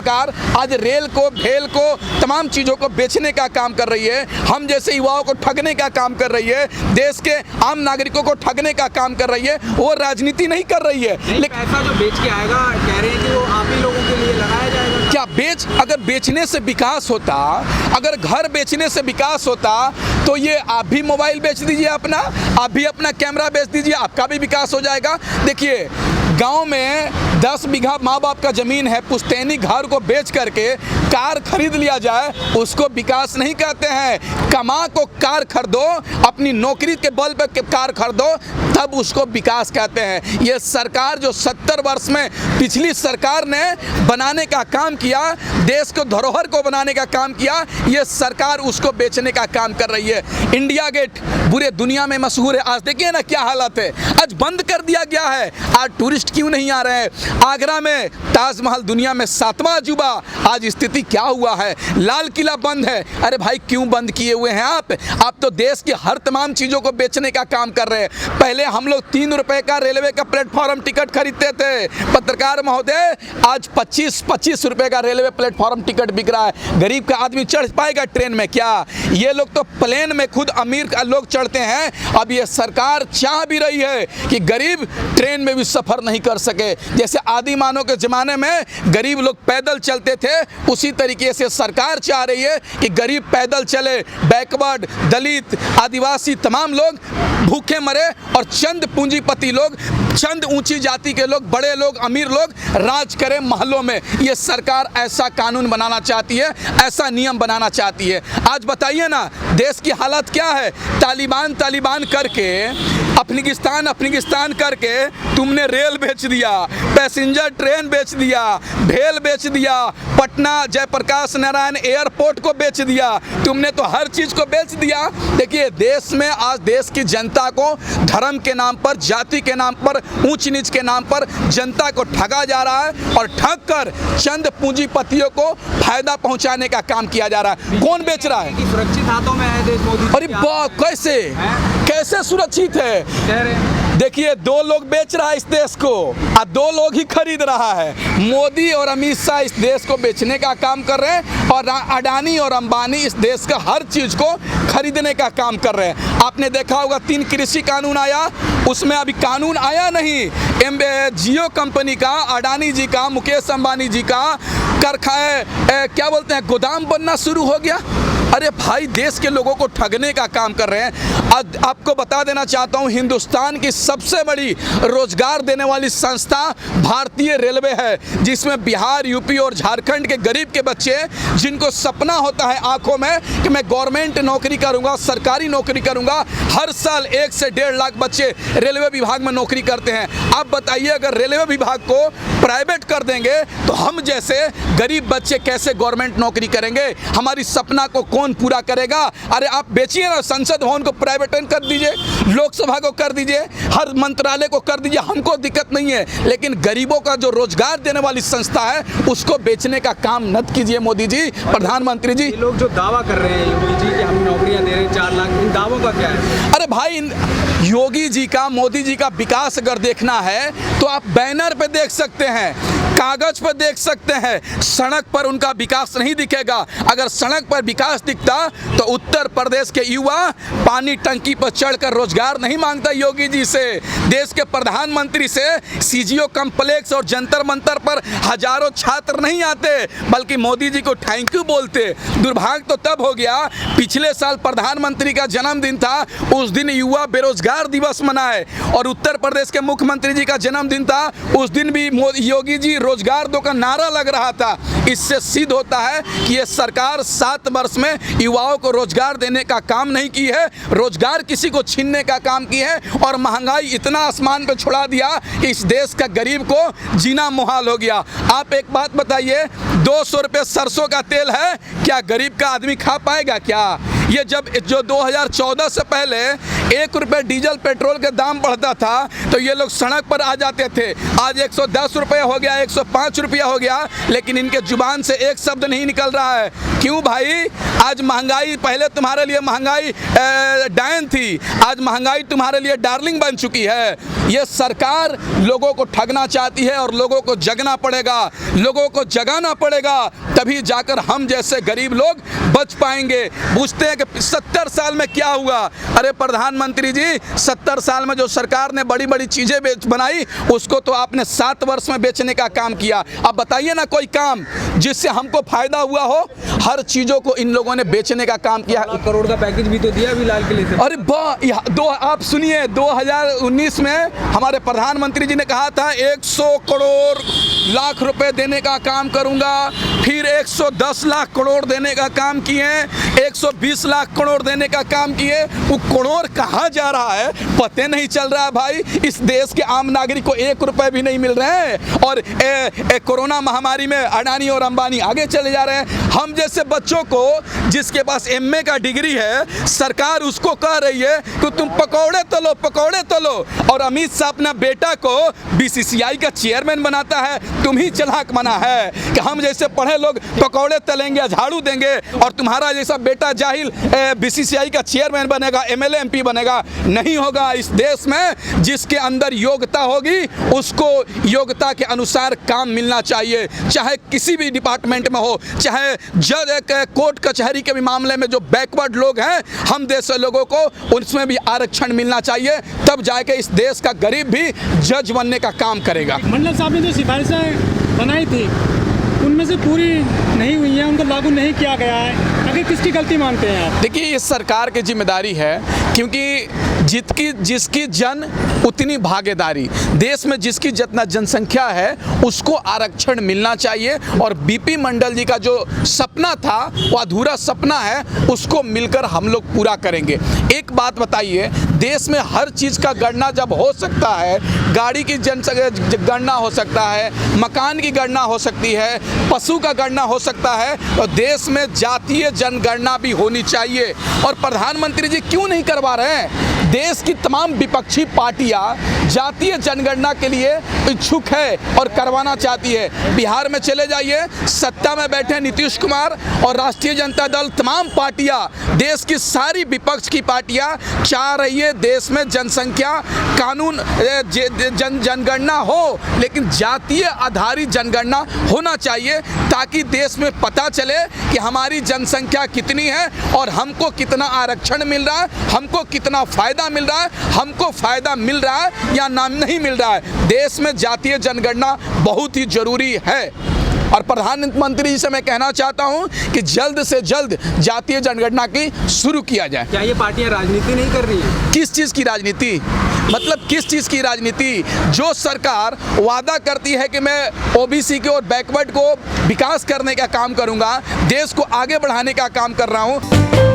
सरकार आज रेल को, भेल को, तमाम चीज़ों को बेचने का काम कर रही है, हम जैसे युवाओं को ठगने का काम कर रही है, देश के आम नागरिकों को ठगने का काम कर रही है, वो राजनीति नहीं कर रही है। लेकिन पैसा जो बेच के आएगा कह रहे हैं कि वो आप ही लोगों के लिए लगाया जाएगा। क्या अगर बेचने से विकास होता, अगर घर बेचने से विकास होता तो ये आप भी मोबाइल बेच दीजिए अपना, आप भी अपना कैमरा बेच दीजिए, आपका भी विकास हो जाएगा। देखिए गांव में 10 बीघा माँ बाप का ज़मीन है, पुश्तैनी घर को बेच करके कार खरीद लिया जाए, उसको विकास नहीं कहते हैं। कमा को कार खरीदो, अपनी नौकरी के बल पे कार खरीदो, तब उसको विकास कहते हैं। ये सरकार जो 70 वर्ष में पिछली सरकार ने बनाने का काम किया, देश को धरोहर को बनाने का काम किया, ये सरकार उसको बेचने का काम कर रही है। इंडिया गेट पूरे दुनिया में मशहूर है, आज देखिए ना क्या हालत है, आज बंद कर दिया गया है। आज टूरिस्ट क्यों नहीं आ रहे हैं? आगरा में ताजमहल दुनिया में 7वां अजूबा, आज स्थिति क्या हुआ है? लाल किला बंद है। अरे भाई क्यों बंद किए हुए हैं आप तो देश की हर तमाम चीज़ों को बेचने का काम कर रहे हैं। पहले हम लोग 3 रुपए का रेलवे का प्लेटफॉर्म टिकट खरीदते थे, पत्रकार महोदय, आज 25 रुपए का रेलवे प्लेटफॉर्म टिकट बिक रहा है। गरीब का आदमी चढ़ पाएगा ट्रेन में क्या? ये लोग तो प्लेन में खुद अमीर लोग चढ़ते हैं। अब ये सरकार चाह भी रही है कि गरीब ट्रेन में भी सफ़र नहीं कर सके। जैसे आदि मानव के ज़माने में गरीब लोग पैदल चलते थे, उसी तरीके से सरकार चाह रही है कि गरीब पैदल चले, बैकवर्ड, दलित, आदिवासी तमाम लोग भूखे मरे और चंद पूंजीपति लोग, चंद ऊंची जाति के लोग, बड़े लोग, अमीर लोग राज करें महलों में। ये सरकार ऐसा कानून बनाना चाहती है, ऐसा नियम बनाना चाहती है। आज बताइए ना देश की हालत क्या है? तालिबान करके, अफगानिस्तान करके तुमने रेल बेच दिया, पैसेंजर ट्रेन बेच दिया, भेल बेच दिया, पटना जयप्रकाश नारायण एयरपोर्ट को बेच दिया, तुमने तो हर चीज़ को बेच दिया। देखिए देश में आज देश की जनता को धर्म के नाम पर, जाति के नाम पर, ऊंच नीच के नाम पर जनता को ठगा जा रहा है और ठग कर चंद पूंजीपतियों को फायदा पहुंचाने का काम किया जा रहा है। कौन बेच रहा है? सुरक्षित हाथों में है देश मोदी। अरे कैसे सुरक्षित है? देखिए 2 लोग बेच रहा है इस देश को और 2 लोग ही खरीद रहा है। मोदी और अमित शाह इस देश को बेचने का काम कर रहे हैं और अडानी और अंबानी इस देश का हर चीज़ को खरीदने का काम कर रहे हैं। आपने देखा होगा 3 कृषि कानून आया, उसमें अभी कानून आया नहीं। जियो कंपनी का, अडानी जी का, मुकेश अंबानी जी का क्या बोलते हैं, गोदाम बनना शुरू हो गया। अरे भाई देश के लोगों को ठगने का काम कर रहे हैं। आज आपको बता देना चाहता हूं, हिंदुस्तान की सबसे बड़ी रोजगार देने वाली संस्था भारतीय रेलवे है, जिसमें बिहार, यूपी और झारखंड के गरीब के बच्चे, जिनको सपना होता है आंखों में कि मैं गवर्नमेंट नौकरी करूंगा, सरकारी नौकरी करूंगा, हर साल 1 से 1.5 लाख बच्चे रेलवे विभाग में नौकरी करते हैं। आप बताइए अगर रेलवे विभाग को प्राइवेट कर देंगे तो हम जैसे गरीब बच्चे कैसे गवर्नमेंट नौकरी करेंगे? हमारी सपना को कौन पूरा करेगा? अरे आप बेचिए ना, संसद भवन को प्राइवेटाइज कर दीजिए, लोकसभा को कर दीजिए, हर मंत्रालय को कर दीजिए, हमको दिक्कत नहीं है, लेकिन गरीबों का जो रोजगार देने वाली संस्था है उसको बेचने का काम मत कीजिए मोदी जी, प्रधानमंत्री जी। ये लोग जो दावा कर रहे हैं योगी जी कि हम नौकरियां दे रहे हैं 4 लाख, इन दावों का क्या है? अरे भाई योगी जी का, मोदी जी का विकास अगर देखना है तो आप बैनर पे देख सकते हैं, कागज पर देख सकते हैं, सड़क पर उनका विकास नहीं दिखेगा। अगर सड़क पर विकास दिखता तो उत्तर प्रदेश के युवा पानी टंकी पर चढ़कर रोजगार नहीं मांगता योगी जी से, देश के प्रधानमंत्री से सीजीओ कॉम्प्लेक्स और जंतर मंतर पर हजारों छात्र नहीं आते, बल्कि मोदी जी को थैंक यू बोलते। दुर्भाग्य तो तब हो गया, पिछले साल प्रधानमंत्री का जन्मदिन था, उस दिन युवा बेरोजगार दिवस मनाए, और उत्तर प्रदेश के मुख्यमंत्री जी का जन्मदिन था, उस दिन भी योगी जी रोजगार दो का नारा लग रहा था। इससे सिद्ध होता है कि ये सरकार 7 वर्ष में युवाओं को रोजगार देने का काम नहीं की है, रोजगार किसी को छीनने का काम की है, और महंगाई इतना आसमान पे छुड़ा दिया कि इस देश का गरीब को जीना मुहाल हो गया। आप एक बात बताइए, 200 रुपये सरसों का तेल है, क्या गरीब का आदमी खा पाएगा क्या? ये जो 2014 से पहले 1 रुपये डीजल पेट्रोल के दाम बढ़ता था तो ये लोग सड़क पर आ जाते थे। आज 110 रुपये हो गया, 105 रुपया हो गया, लेकिन इनके जुबान से एक शब्द नहीं निकल रहा है। क्यों भाई? आज महंगाई, पहले तुम्हारे लिए महंगाई डायन थी, आज महंगाई तुम्हारे लिए डार्लिंग बन चुकी है। ये सरकार लोगों को ठगना चाहती है और लोगों को जगना पड़ेगा, लोगों को जगाना पड़ेगा, तभी जाकर हम जैसे गरीब लोग बच पाएंगे। पूछते हैं कि 70 साल में क्या हुआ? अरे प्रधानमंत्री जी, 70 साल में जो सरकार ने बड़ी बड़ी चीज़ें बनाई उसको तो आपने 7 वर्ष में बेचने का काम किया। अब बताइए ना कोई काम जिससे हमको फायदा हुआ हो। हर चीज़ों को इन लोगों ने बेचने का काम किया। 1 करोड़ का पैकेज भी तो दिया अभी लाल किले से। अरे आप सुनिए, 2019 में हमारे प्रधानमंत्री जी ने कहा था 100 करोड़ लाख रुपए देने का काम करूंगा, फिर 110 लाख करोड़ देने का काम किए, 120 लाख करोड़ देने का काम किए। वो करोड़ कहाँ जा रहा है पता नहीं चल रहा है भाई। इस देश के आम नागरिक को 1 रुपए भी नहीं मिल रहे हैं और कोरोना महामारी में अडानी और अंबानी आगे चले जा रहे हैं। हम जैसे बच्चों को जिसके पास MA का डिग्री है, सरकार उसको कह रही है कि तुम पकौड़े तलो, पकौड़े तलो, और अमित शाह अपना बेटा को BCCI का चेयरमैन बनाता है। तुम ही चालाक बना है कि हम जैसे पढ़े लोग पकौड़े तलेंगे, झाड़ू देंगे, और तुम्हारा जैसा बेटा जाहिल BCCI का चेयरमैन बनेगा, MLA MP बनेगा। नहीं होगा। इस देश में जिसके अंदर योग्यता होगी उसको योग्यता के अनुसार काम मिलना चाहिए, चाहे किसी भी डिपार्टमेंट में हो, चाहे जज कोर्ट कचहरी के भी मामले में जो बैकवर्ड लोग हैं, हम जैसे लोगों को उसमें भी आरक्षण मिलना चाहिए। तब जाके इस देश का गरीब भी जज बनने का काम करेगा। मंडल साहब ने जो सिफारिशें बनाई थी उनमें से पूरी नहीं हुई हैं, उनको लागू नहीं किया गया है। आगे किसकी गलती मानते हैं आप? देखिए, ये सरकार की जिम्मेदारी है, क्योंकि जिसकी जन उतनी भागीदारी। देश में जिसकी जितना जनसंख्या है उसको आरक्षण मिलना चाहिए, और BP मंडल जी का जो सपना था वो अधूरा सपना है, उसको मिलकर हम लोग पूरा करेंगे। एक बात बताइए, देश में हर चीज़ का गणना जब हो सकता है, गाड़ी की गणना हो सकता है, मकान की गणना हो सकती है, पशु का गणना हो सकता है, तो देश में जातीय जनगणना भी होनी चाहिए। और प्रधानमंत्री जी क्यों नहीं करवा रहे हैं? देश की तमाम विपक्षी पार्टियां जातीय जनगणना के लिए इच्छुक है और करवाना चाहती है। बिहार में चले जाइए, सत्ता में बैठे नीतीश कुमार और राष्ट्रीय जनता दल, तमाम पार्टियां, देश की सारी विपक्ष की पार्टियां चाह रही है देश में जनसंख्या कानून जनगणना हो, लेकिन जातीय आधारित जनगणना होना चाहिए, ताकि देश में पता चले कि हमारी जनसंख्या कितनी है और हमको कितना आरक्षण मिल रहा है, हमको कितना फायदा मिल रहा है, हमको फायदा मिल रहा है या नाम नहीं मिल रहा है। देश में जातीय जनगणना बहुत ही जरूरी है। और प्रधानमंत्री जी से मैं कहना चाहता हूं कि जल्द से जल्द जातीय जनगणना की शुरू किया जाए। क्या ये पार्टियां राजनीति नहीं कर रही है? किस चीज़ की राजनीति? मतलब किस चीज़ की राजनीति? जो सरकार वादा करती है कि मैं OBC के और बैकवर्ड को विकास करने का काम करूंगा, देश को आगे बढ़ाने का काम कर रहा हूं।